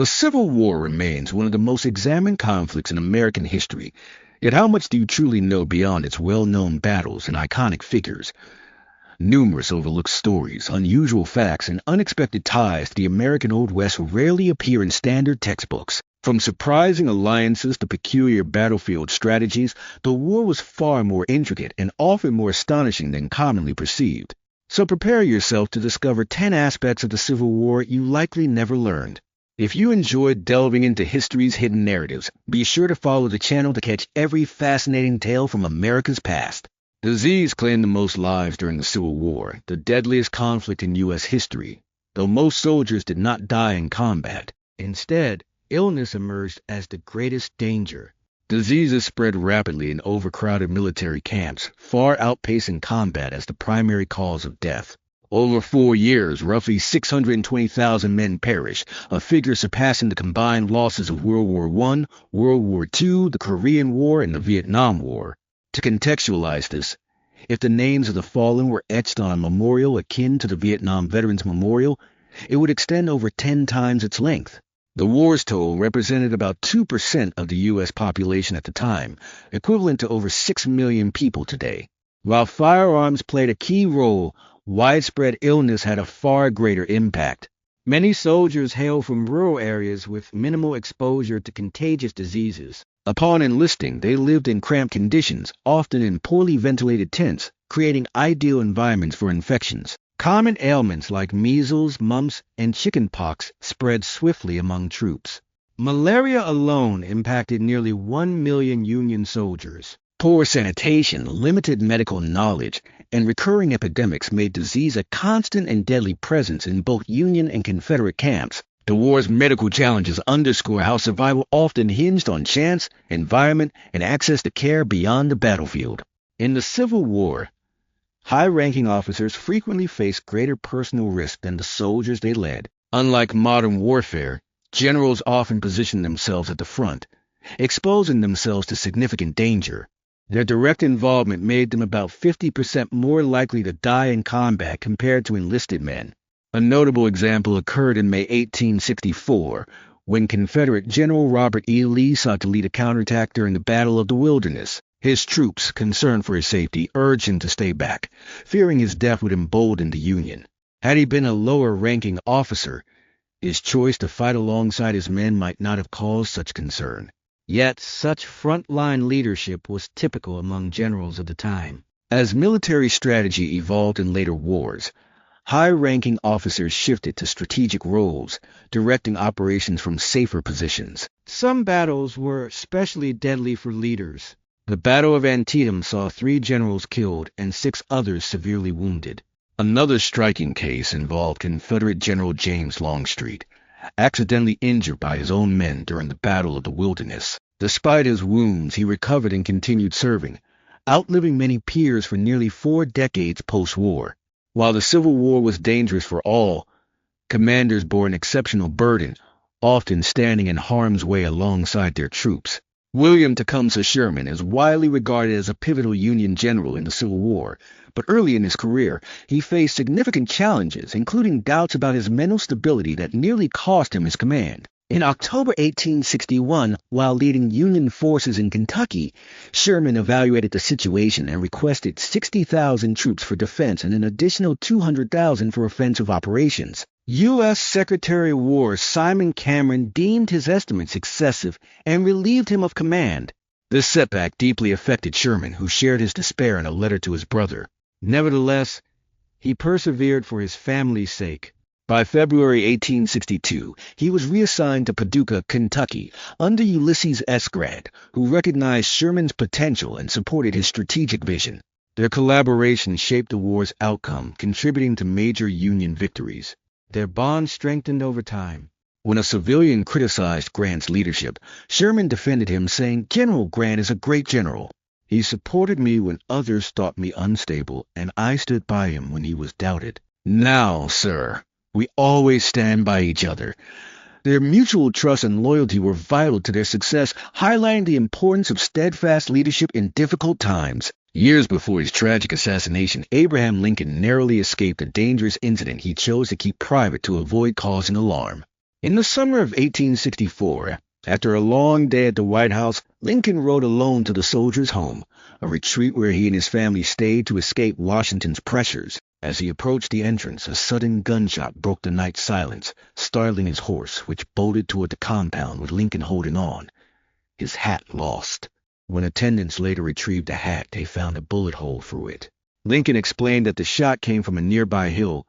The Civil War remains one of the most examined conflicts in American history. Yet how much do you truly know beyond its well-known battles and iconic figures? Numerous overlooked stories, unusual facts, and unexpected ties to the American Old West rarely appear in standard textbooks. From surprising alliances to peculiar battlefield strategies, the war was far more intricate and often more astonishing than commonly perceived. So prepare yourself to discover 10 aspects of the Civil War you likely never learned. If you enjoyed delving into history's hidden narratives, be sure to follow the channel to catch every fascinating tale from America's past. Disease claimed the most lives during the Civil War, the deadliest conflict in U.S. history, though most soldiers did not die in combat. Instead, illness emerged as the greatest danger. Diseases spread rapidly in overcrowded military camps, far outpacing combat as the primary cause of death. Over 4 years, roughly 620,000 men perished, a figure surpassing the combined losses of World War I, World War II, the Korean War, and the Vietnam War. To contextualize this, if the names of the fallen were etched on a memorial akin to the Vietnam Veterans Memorial, it would extend over 10 times its length. The war's toll represented about 2% of the U.S. population at the time, equivalent to over 6 million people today. While firearms played a key role, widespread illness had a far greater impact. Many soldiers hailed from rural areas with minimal exposure to contagious diseases. Upon enlisting, they lived in cramped conditions, often in poorly ventilated tents, creating ideal environments for infections. Common ailments like measles, mumps, and chickenpox spread swiftly among troops. Malaria alone impacted nearly 1 million Union soldiers. Poor sanitation, limited medical knowledge, and recurring epidemics made disease a constant and deadly presence in both Union and Confederate camps. The war's medical challenges underscore how survival often hinged on chance, environment, and access to care beyond the battlefield. In the Civil War, high-ranking officers frequently faced greater personal risk than the soldiers they led. Unlike modern warfare, generals often positioned themselves at the front, exposing themselves to significant danger. Their direct involvement made them about 50% more likely to die in combat compared to enlisted men. A notable example occurred in May 1864, when Confederate General Robert E. Lee sought to lead a counterattack during the Battle of the Wilderness. His troops, concerned for his safety, urged him to stay back, fearing his death would embolden the Union. Had he been a lower-ranking officer, his choice to fight alongside his men might not have caused such concern. Yet such front-line leadership was typical among generals of the time. As military strategy evolved in later wars, high-ranking officers shifted to strategic roles, directing operations from safer positions. Some battles were especially deadly for leaders. The Battle of Antietam saw 3 generals killed and 6 others severely wounded. Another striking case involved Confederate General James Longstreet, accidentally injured by his own men during the Battle of the Wilderness. Despite his wounds, he recovered and continued serving, outliving many peers for nearly 4 decades post-war. While the Civil War was dangerous for all, commanders bore an exceptional burden, often standing in harm's way alongside their troops. William Tecumseh Sherman is widely regarded as a pivotal Union general in the Civil War, but early in his career, he faced significant challenges, including doubts about his mental stability that nearly cost him his command. In October 1861, while leading Union forces in Kentucky, Sherman evaluated the situation and requested 60,000 troops for defense and an additional 200,000 for offensive operations. U.S. Secretary of War Simon Cameron deemed his estimates excessive and relieved him of command. This setback deeply affected Sherman, who shared his despair in a letter to his brother. Nevertheless, he persevered for his family's sake. By February 1862, he was reassigned to Paducah, Kentucky, under Ulysses S. Grant, who recognized Sherman's potential and supported his strategic vision. Their collaboration shaped the war's outcome, contributing to major Union victories. Their bond strengthened over time. When a civilian criticized Grant's leadership, Sherman defended him, saying, "General Grant is a great general. He supported me when others thought me unstable, and I stood by him when he was doubted. Now, sir, we always stand by each other." Their mutual trust and loyalty were vital to their success, highlighting the importance of steadfast leadership in difficult times. Years before his tragic assassination, Abraham Lincoln narrowly escaped a dangerous incident he chose to keep private to avoid causing alarm. In the summer of 1864, after a long day at the White House, Lincoln rode alone to the soldiers' home, a retreat where he and his family stayed to escape Washington's pressures. As he approached the entrance, a sudden gunshot broke the night's silence, startling his horse, which bolted toward the compound with Lincoln holding on, his hat lost. When attendants later retrieved the hat, they found a bullet hole through it. Lincoln explained that the shot came from a nearby hill,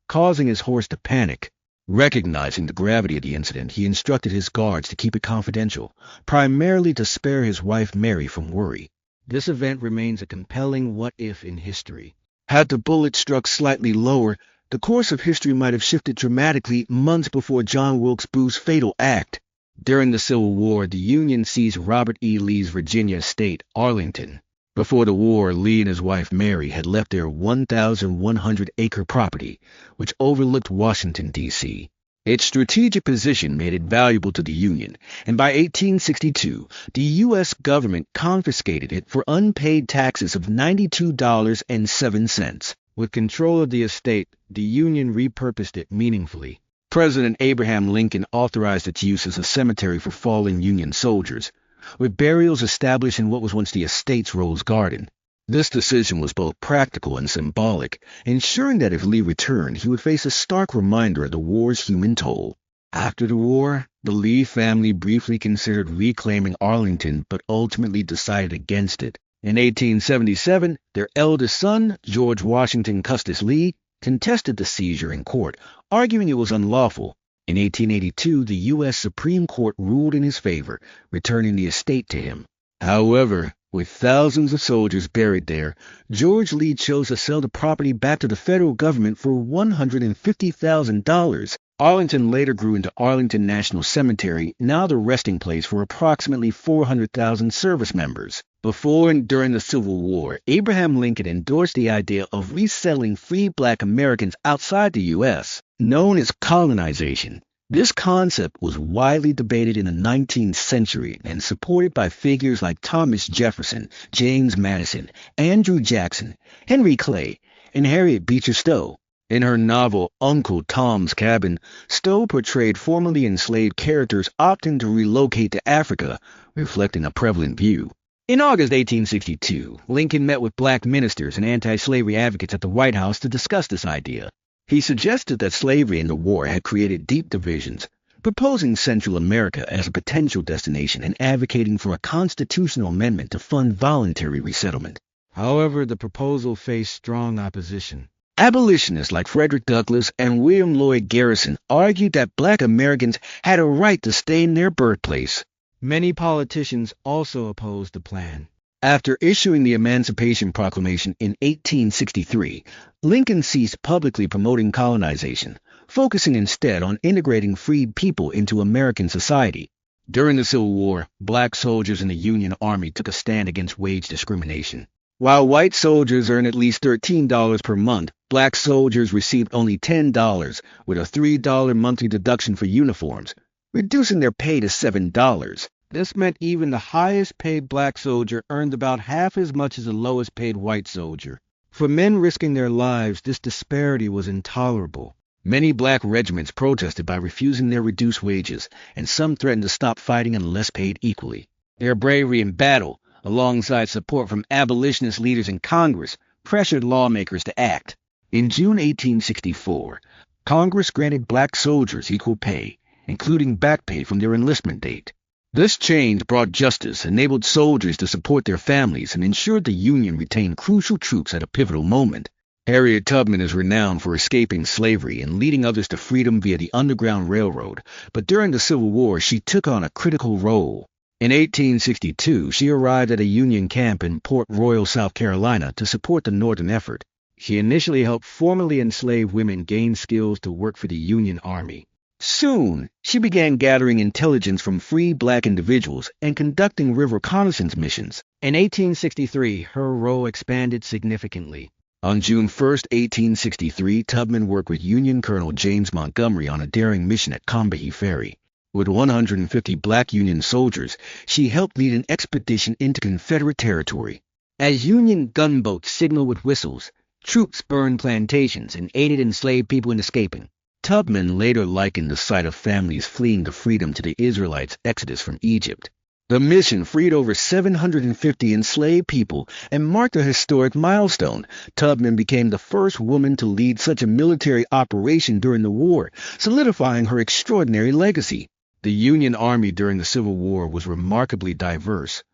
causing his horse to panic. Recognizing the gravity of the incident, he instructed his guards to keep it confidential, primarily to spare his wife Mary from worry. This event remains a compelling what-if in history. Had the bullet struck slightly lower, the course of history might have shifted dramatically months before John Wilkes Booth's fatal act. During the Civil War, the Union seized Robert E. Lee's Virginia estate, Arlington. Before the war, Lee and his wife Mary had left their 1,100-acre property, which overlooked Washington, D.C. Its strategic position made it valuable to the Union, and by 1862, the U.S. government confiscated it for unpaid taxes of $92.07. With control of the estate, the Union repurposed it meaningfully. President Abraham Lincoln authorized its use as a cemetery for fallen Union soldiers, with burials established in what was once the estate's Rose Garden. This decision was both practical and symbolic, ensuring that if Lee returned, he would face a stark reminder of the war's human toll. After the war, the Lee family briefly considered reclaiming Arlington, but ultimately decided against it. In 1877, their eldest son, George Washington Custis Lee, contested the seizure in court, arguing it was unlawful. In 1882, the U.S. Supreme Court ruled in his favor, returning the estate to him. However, with thousands of soldiers buried there, George Lee chose to sell the property back to the federal government for $150,000. Arlington later grew into Arlington National Cemetery, now the resting place for approximately 400,000 service members. Before and during the Civil War, Abraham Lincoln endorsed the idea of resettling free black Americans outside the U.S., known as colonization. This concept was widely debated in the 19th century and supported by figures like Thomas Jefferson, James Madison, Andrew Jackson, Henry Clay, and Harriet Beecher Stowe. In her novel Uncle Tom's Cabin, Stowe portrayed formerly enslaved characters opting to relocate to Africa, reflecting a prevalent view. In August 1862, Lincoln met with black ministers and anti-slavery advocates at the White House to discuss this idea. He suggested that slavery in the war had created deep divisions, proposing Central America as a potential destination and advocating for a constitutional amendment to fund voluntary resettlement. However, the proposal faced strong opposition. Abolitionists like Frederick Douglass and William Lloyd Garrison argued that black Americans had a right to stay in their birthplace. Many politicians also opposed the plan. After issuing the Emancipation Proclamation in 1863, Lincoln ceased publicly promoting colonization, focusing instead on integrating freed people into American society. During the Civil War, black soldiers in the Union Army took a stand against wage discrimination. While white soldiers earned at least $13 per month, black soldiers received only $10, with a $3 monthly deduction for uniforms, reducing their pay to $7. This meant even the highest-paid black soldier earned about half as much as the lowest-paid white soldier. For men risking their lives, this disparity was intolerable. Many black regiments protested by refusing their reduced wages, and some threatened to stop fighting unless paid equally. Their bravery in battle, alongside support from abolitionist leaders in Congress, pressured lawmakers to act. In June 1864, Congress granted black soldiers equal pay, including back pay from their enlistment date. This change brought justice, enabled soldiers to support their families, and ensured the Union retained crucial troops at a pivotal moment. Harriet Tubman is renowned for escaping slavery and leading others to freedom via the Underground Railroad, but during the Civil War she took on a critical role. In 1862, she arrived at a Union camp in Port Royal, South Carolina, to support the Northern effort. She initially helped formerly enslaved women gain skills to work for the Union Army. Soon, she began gathering intelligence from free black individuals and conducting river reconnaissance missions. In 1863, her role expanded significantly. On June 1, 1863, Tubman worked with Union Colonel James Montgomery on a daring mission at Combahee Ferry. With 150 black Union soldiers, she helped lead an expedition into Confederate territory. As Union gunboats signaled with whistles, troops burned plantations and aided enslaved people in escaping. Tubman later likened the sight of families fleeing to freedom to the Israelites' exodus from Egypt. The mission freed over 750 enslaved people and marked a historic milestone. Tubman became the first woman to lead such a military operation during the war, solidifying her extraordinary legacy. The Union Army during the Civil War was remarkably diverse,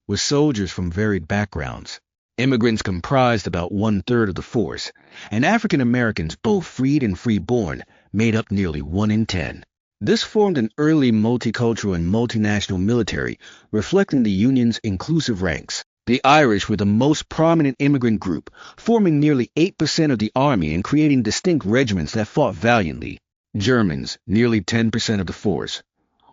with soldiers from varied backgrounds. Immigrants comprised about one-third of the force, and African Americans, both freed and free-born, made up nearly 1 in 10. This formed an early multicultural and multinational military, reflecting the Union's inclusive ranks. The Irish were the most prominent immigrant group, forming nearly 8% of the army and creating distinct regiments that fought valiantly. Germans, nearly 10% of the force,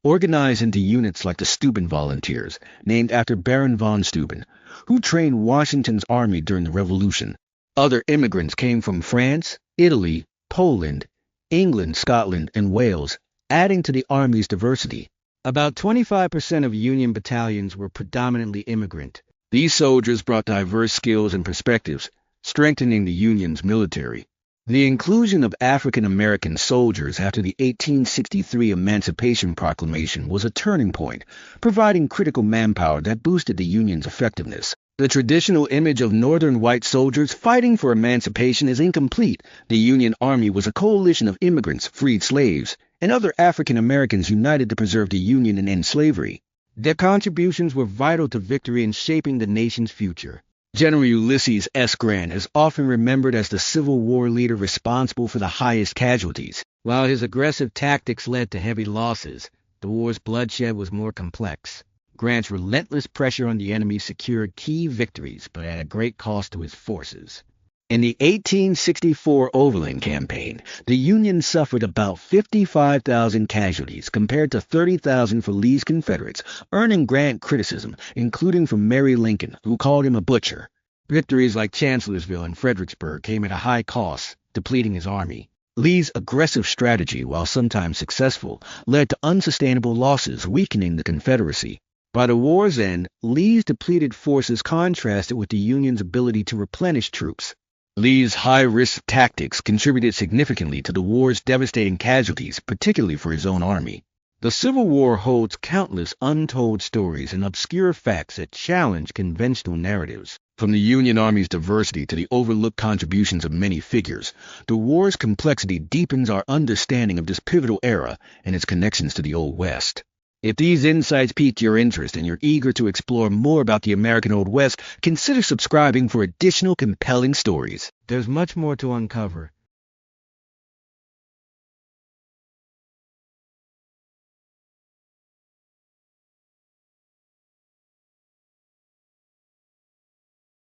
organized into units like the Steuben Volunteers, named after Baron von Steuben, who trained Washington's army during the Revolution. Other immigrants came from France, Italy, Poland, England, Scotland, and Wales, adding to the army's diversity. About 25% of Union battalions were predominantly immigrant. These soldiers brought diverse skills and perspectives, strengthening the Union's military. The inclusion of African American soldiers after the 1863 Emancipation Proclamation was a turning point, providing critical manpower that boosted the Union's effectiveness. The traditional image of Northern white soldiers fighting for emancipation is incomplete. The Union Army was a coalition of immigrants, freed slaves, and other African Americans united to preserve the Union and end slavery. Their contributions were vital to victory in shaping the nation's future. General Ulysses S. Grant is often remembered as the Civil War leader responsible for the highest casualties. While his aggressive tactics led to heavy losses, the war's bloodshed was more complex. Grant's relentless pressure on the enemy secured key victories, but at a great cost to his forces. In the 1864 Overland Campaign, the Union suffered about 55,000 casualties compared to 30,000 for Lee's Confederates, earning Grant criticism, including from Mary Lincoln, who called him a butcher. Victories like Chancellorsville and Fredericksburg came at a high cost, depleting his army. Lee's aggressive strategy, while sometimes successful, led to unsustainable losses, weakening the Confederacy. By the war's end, Lee's depleted forces contrasted with the Union's ability to replenish troops. Lee's high-risk tactics contributed significantly to the war's devastating casualties, particularly for his own army. The Civil War holds countless untold stories and obscure facts that challenge conventional narratives. From the Union Army's diversity to the overlooked contributions of many figures, the war's complexity deepens our understanding of this pivotal era and its connections to the Old West. If these insights piqued your interest and you're eager to explore more about the American Old West, consider subscribing for additional compelling stories. There's much more to uncover,